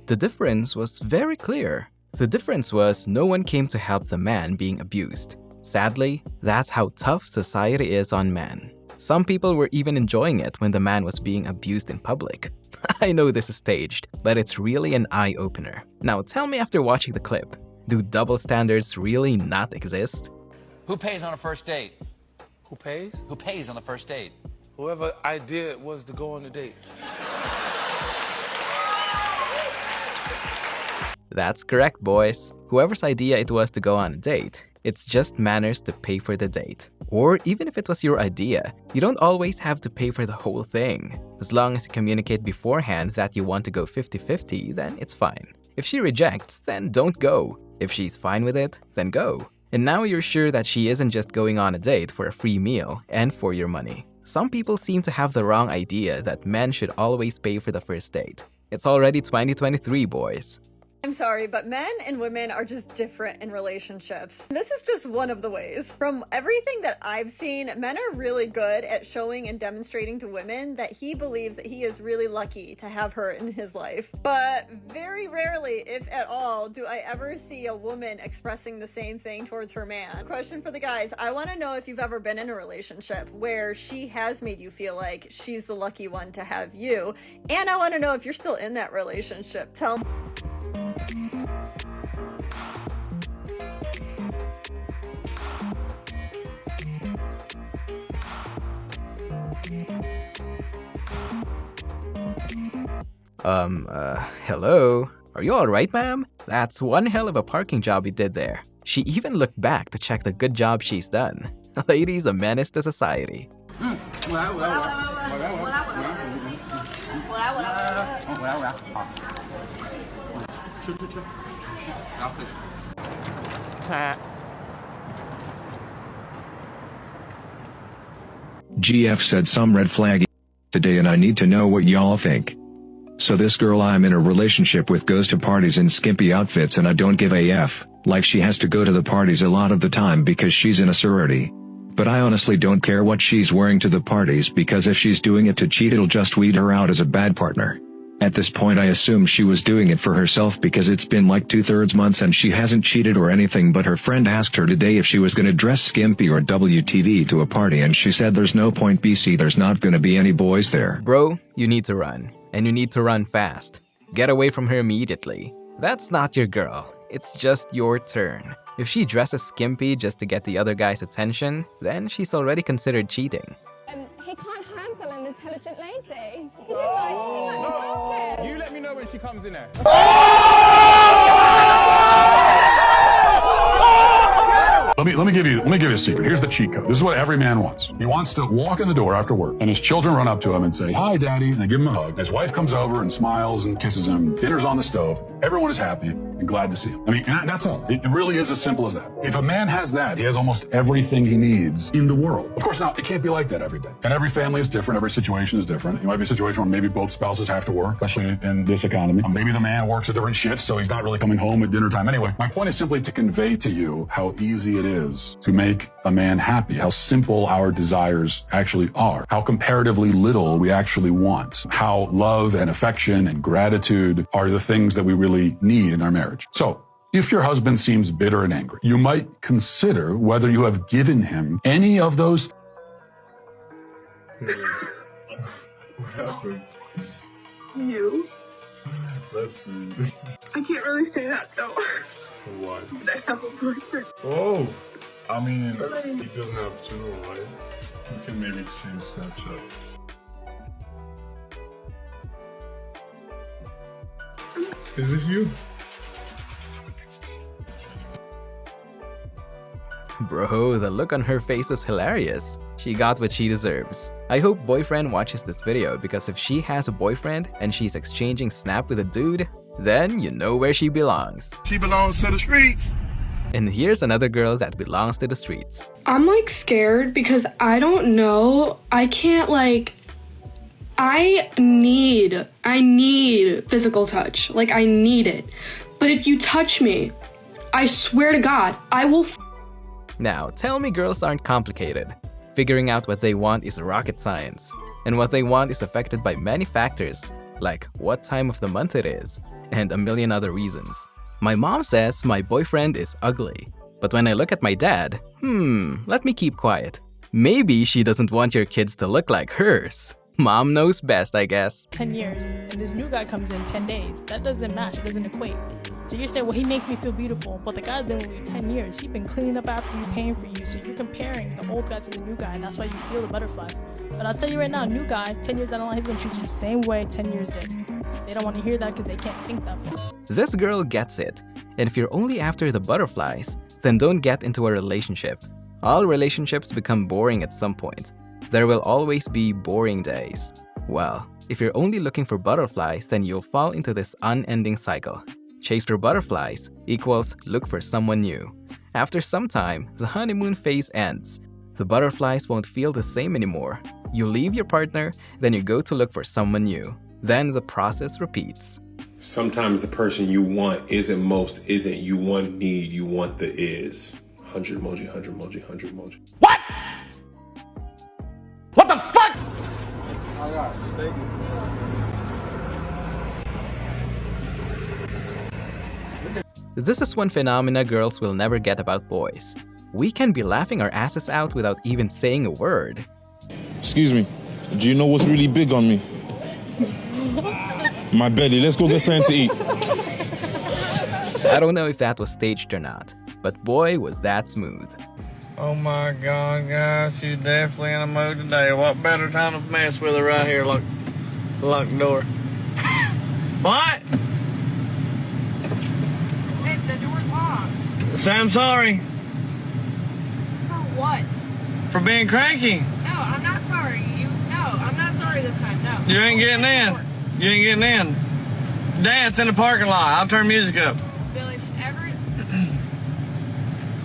The difference was very clear. The difference was no one came to help the man being abused. Sadly, that's how tough society is on men. Some people were even enjoying it when the man was being abused in public. I know this is staged, but it's really an eye-opener. Now tell me after watching the clip, do double standards really not exist? Who pays on a first date? Who pays? Who pays on the first date? Whoever idea it was to go on the date. That's correct, boys. Whoever's idea it was to go on a date, it's just manners to pay for the date. Or even if it was your idea, you don't always have to pay for the whole thing. As long as you communicate beforehand that you want to go 50-50, then it's fine. If she rejects, then don't go. If she's fine with it, then go. And now you're sure that she isn't just going on a date for a free meal and for your money. Some people seem to have the wrong idea that men should always pay for the first date. It's already 2023, boys. I'm sorry, but men and women are just different in relationships. This is just one of the ways. From everything that I've seen, men are really good at showing and demonstrating to women that he believes that he is really lucky to have her in his life. But very rarely, if at all, do I ever see a woman expressing the same thing towards her man. Question for the guys, I want to know if you've ever been in a relationship where she has made you feel like she's the lucky one to have you. And I want to know if you're still in that relationship. Tell me. Hello? Are you alright, ma'am? That's one hell of a parking job you did there. She even looked back to check the good job she's done. Lady's a menace to society. GF said some red flag today and I need to know what y'all think. So this girl I'm in a relationship with goes to parties in skimpy outfits and I don't give a F, like she has to go to the parties a lot of the time because she's in a sorority. But I honestly don't care what she's wearing to the parties because if she's doing it to cheat it'll just weed her out as a bad partner. At this point I assume she was doing it for herself because it's been like 2/3 months and she hasn't cheated or anything, but her friend asked her today if she was gonna dress skimpy or WTV to a party and she said there's no point BC, there's not gonna be any boys there. Bro, you need to run. And you need to run fast. Get away from her immediately. That's not your girl. It's just your turn. If she dresses skimpy just to get the other guy's attention, then she's already considered cheating. He can't handle an intelligent lady. He didn't like me talking. You let me know when she comes in there. Let me give you a secret. Here's the cheat code. This is what every man wants. He wants to walk in the door after work, and his children run up to him and say, "Hi, Daddy," and they give him a hug. His wife comes over and smiles and kisses him. Dinner's on the stove. Everyone is happy and glad to see him. I mean, that's all. It really is as simple as that. If a man has that, he has almost everything he needs in the world. Of course, now, it can't be like that every day. And every family is different. Every situation is different. It might be a situation where maybe both spouses have to work, especially in this economy. Maybe the man works a different shift, so he's not really coming home at dinner time. Anyway, my point is simply to convey to you how easy it is to make a man happy, how simple our desires actually are, how comparatively little we actually want, how love and affection and gratitude are the things that we really need in our marriage. So, if your husband seems bitter and angry, you might consider whether you have given him any of those. What happened? You. That's sweet. I can't really say that though. Why? But I have a boyfriend. Oh, I mean, he doesn't have to, right? We can maybe exchange Snapchat. Is this you? Bro, the look on her face was hilarious. She got what she deserves. I hope boyfriend watches this video because if she has a boyfriend and she's exchanging snap with a dude, then you know where she belongs. She belongs to the streets. And here's another girl that belongs to the streets. I'm like scared because I don't know. I can't I need physical touch. Like I need it. But if you touch me, I swear to God, I will Now, tell me girls aren't complicated. Figuring out what they want is rocket science. And what they want is affected by many factors, like what time of the month it is, and a million other reasons. My mom says my boyfriend is ugly. But when I look at my dad, let me keep quiet. Maybe she doesn't want your kids to look like hers. Mom knows best, I guess. 10 years, and this new guy comes in 10 days. That doesn't match, it doesn't equate. So you're saying, well, he makes me feel beautiful, but the guy's been with you 10 years. He's been cleaning up after you, paying for you. So you're comparing the old guy to the new guy, and that's why you feel the butterflies. But I'll tell you right now, new guy, 10 years down the line, he's gonna treat you the same way 10 years did. They don't want to hear that because they can't think that far. This girl gets it. And if you're only after the butterflies, then don't get into a relationship. All relationships become boring at some point. There will always be boring days. Well, if you're only looking for butterflies, then you'll fall into this unending cycle. Chase for butterflies equals look for someone new. After some time, the honeymoon phase ends. The butterflies won't feel the same anymore. You leave your partner, then you go to look for someone new. Then the process repeats. Sometimes the person you want isn't you want need, you want the is. 100 emoji, 100 emoji, 100 emoji. What? What the fuck? I got it. Thank you. This is one phenomena girls will never get about boys. We can be laughing our asses out without even saying a word. Excuse me, do you know what's really big on me? My belly. Let's go get something to eat. I don't know if that was staged or not, but boy was that smooth. Oh my God, guys, she's definitely in a mood today. What better time to mess with her right here? Look the door. What? Hey, the door's locked. Say I'm sorry. For what? For being cranky. No, I'm not sorry. I'm not sorry this time, no. You ain't getting in. You ain't getting in. Dance in the parking lot. I'll turn music up. Billy, ever...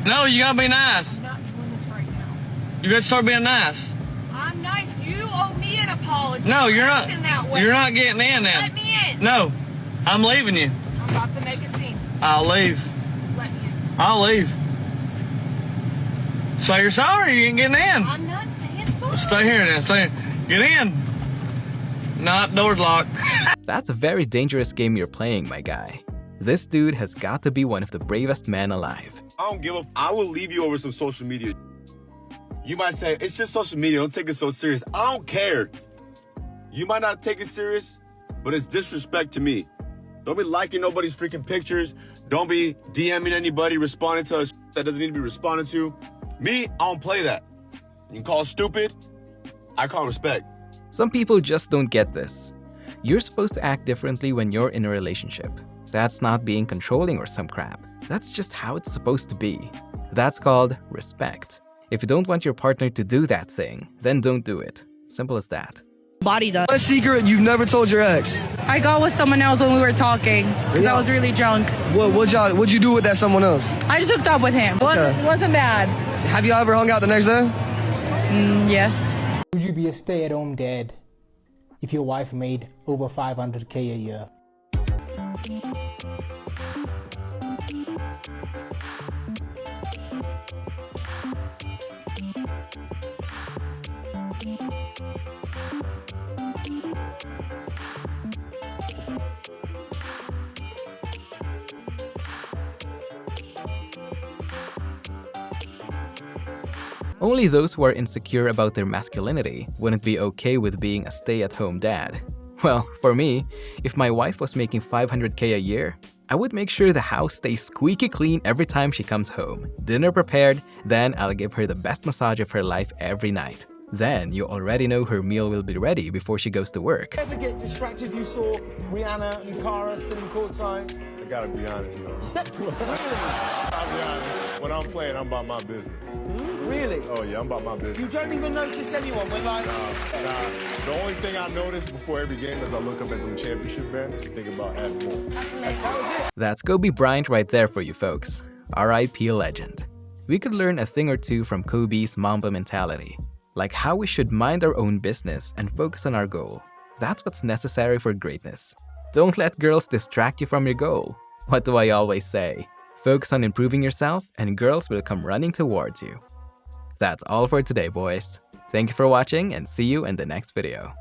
No, you gotta be nice. I'm not doing this right now. You gotta start being nice. I'm nice. You owe me an apology. No, you're not. That way. You're not getting in then. Let me in. No, I'm leaving you. I'm about to make a scene. I'll leave. Let me in. I'll leave. Say you're sorry. You ain't getting in. I'm not saying sorry. Stay here then. Stay here. Get in. Not door's locked. That's a very dangerous game you're playing, my guy. This dude has got to be one of the bravest men alive. I don't give a I will leave you over some social media. You might say, it's just social media, don't take it so serious. I don't care. You might not take it serious, but it's disrespect to me. Don't be liking nobody's freaking pictures. Don't be DMing anybody, responding to that doesn't need to be responded to. Me, I don't play that. You can call stupid, I call respect. Some people just don't get this. You're supposed to act differently when you're in a relationship. That's not being controlling or some crap. That's just how it's supposed to be. That's called respect. If you don't want your partner to do that thing, then don't do it. Simple as that. Body done. What secret you've never told your ex? I got with someone else when we were talking because I was really drunk. What'd you do with that someone else? I just hooked up with him. It wasn't bad. Have you ever hung out the next day? Yes. Would you be a stay-at-home dad if your wife made over $500K a year? Only those who are insecure about their masculinity wouldn't be okay with being a stay-at-home dad. Well, for me, if my wife was making $500K a year, I would make sure the house stays squeaky clean every time she comes home. Dinner prepared, then I'll give her the best massage of her life every night. Then you already know her meal will be ready before she goes to work. Ever get distracted if you saw Rihanna and Cara sitting courtside? I gotta be honest, no. I'll be honest. When I'm playing, I'm about my business. Really? Oh yeah, I'm about my business. You don't even notice anyone when like... Nah. The only thing I notice before every game is I look up at them championship banners and think about adding more. That's Kobe Bryant right there for you folks. R.I.P. legend. We could learn a thing or two from Kobe's Mamba mentality, like how we should mind our own business and focus on our goal. That's what's necessary for greatness. Don't let girls distract you from your goal. What do I always say? Focus on improving yourself and girls will come running towards you. That's all for today, boys. Thank you for watching and see you in the next video.